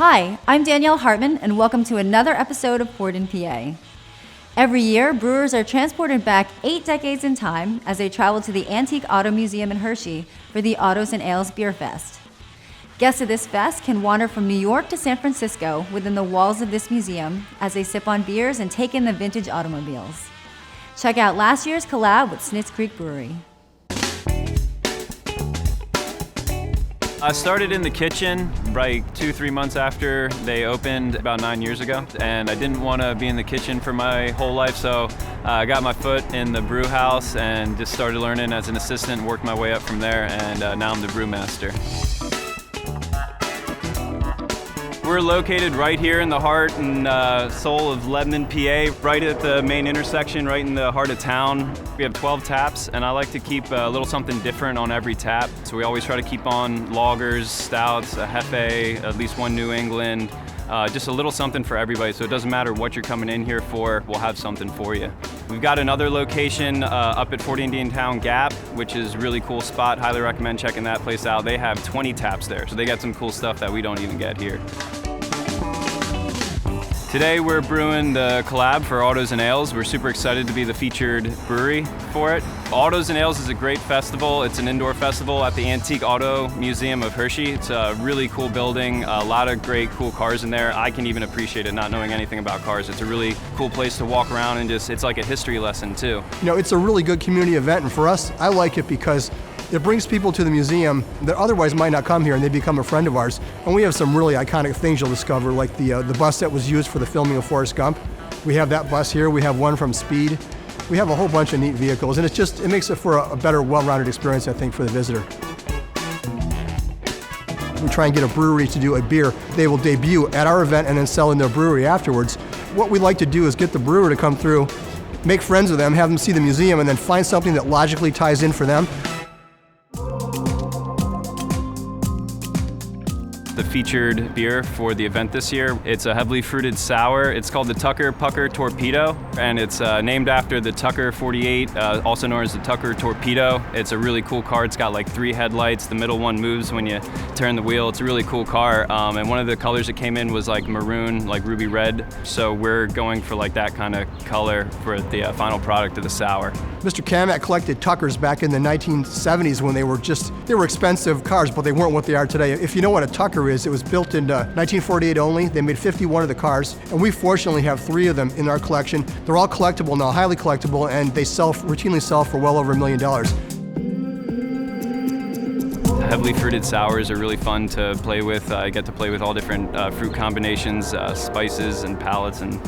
Hi, I'm Danielle Hartman, and welcome to another episode of Poured in PA. Every year, brewers are transported back 8 decades in time as they travel to the Antique Auto Museum in Hershey for the Autos and Ales Beer Fest. Guests of this fest can wander from New York to San Francisco within the walls of this museum as they sip on beers and take in the vintage automobiles. Check out last year's collab with Snitz Creek Brewery. I started in the kitchen like 2-3 months after they opened about 9 years ago, and I didn't want to be in the kitchen for my whole life, so I got my foot in the brew house and just started learning as an assistant and worked my way up from there, and now I'm the brewmaster. We're located right here in the heart and soul of Lebanon, PA, right at the main intersection, right in the heart of town. We have 12 taps, and I like to keep a little something different on every tap. So we always try to keep on lagers, stouts, a Hefe, at least one New England, just a little something for everybody. So it doesn't matter what you're coming in here for, we'll have something for you. We've got another location up at 40 Indian Town Gap, which is a really cool spot. Highly recommend checking that place out. They have 20 taps there, so they got some cool stuff that we don't even get here. Today we're brewing the collab for Autos and Ales. We're super excited to be the featured brewery for it. Autos and Ales is a great festival. It's an indoor festival at the Antique Auto Museum of Hershey. It's a really cool building, a lot of great cool cars in there. I can even appreciate it not knowing anything about cars. It's a really cool place to walk around and it's like a history lesson too. You know, it's a really good community event, and for us, I like it because it brings people to the museum that otherwise might not come here, and they become a friend of ours. And we have some really iconic things you'll discover, like the bus that was used for the filming of Forrest Gump. We have that bus here. We have one from Speed. We have a whole bunch of neat vehicles, and it makes it for a better, well-rounded experience, I think, for the visitor. We try and get a brewery to do a beer. They will debut at our event and then sell in their brewery afterwards. What we like to do is get the brewer to come through, make friends with them, have them see the museum, and then find something that logically ties in for them. The featured beer for the event this year. It's a heavily fruited sour. It's called the Pucker Torpedo, and it's named after the Tucker 48, also known as the Tucker Torpedo. It's a really cool car. It's got like 3 headlights. The middle one moves when you turn the wheel. It's a really cool car, and one of the colors that came in was like maroon, like ruby red. So we're going for like that kind of color for the final product of the sour. Mr. Cammack collected Tuckers back in the 1970s when they were expensive cars, but they weren't what they are today. If you know what a Tucker is, it was built in 1948 only. They made 51 of the cars, and we fortunately have 3 of them in our collection. They're all collectible now, highly collectible, and they routinely sell for well over $1 million. Heavily fruited sours are really fun to play with. I get to play with all different fruit combinations, spices and palettes, and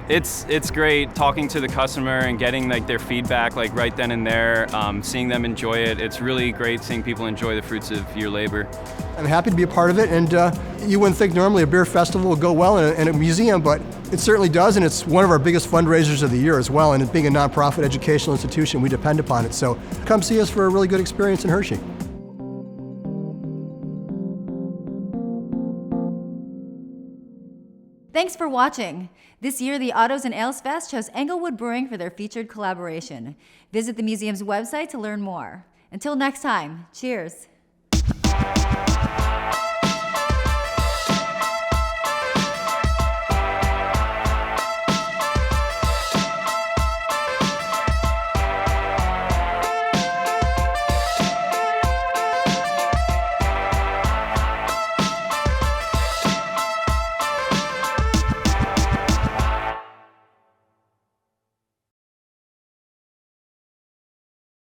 it's great talking to the customer and getting like their feedback like right then and there, seeing them enjoy it. It's really great seeing people enjoy the fruits of your labor. I'm happy to be a part of it, and you wouldn't think normally a beer festival would go well in a museum, but it certainly does, and it's one of our biggest fundraisers of the year as well, and it being a nonprofit educational institution, we depend upon it. So come see us for a really good experience in Hershey. Thanks for watching. This year, the Autos and Ales Fest chose Englewood Brewing for their featured collaboration. Visit the museum's website to learn more. Until next time, cheers.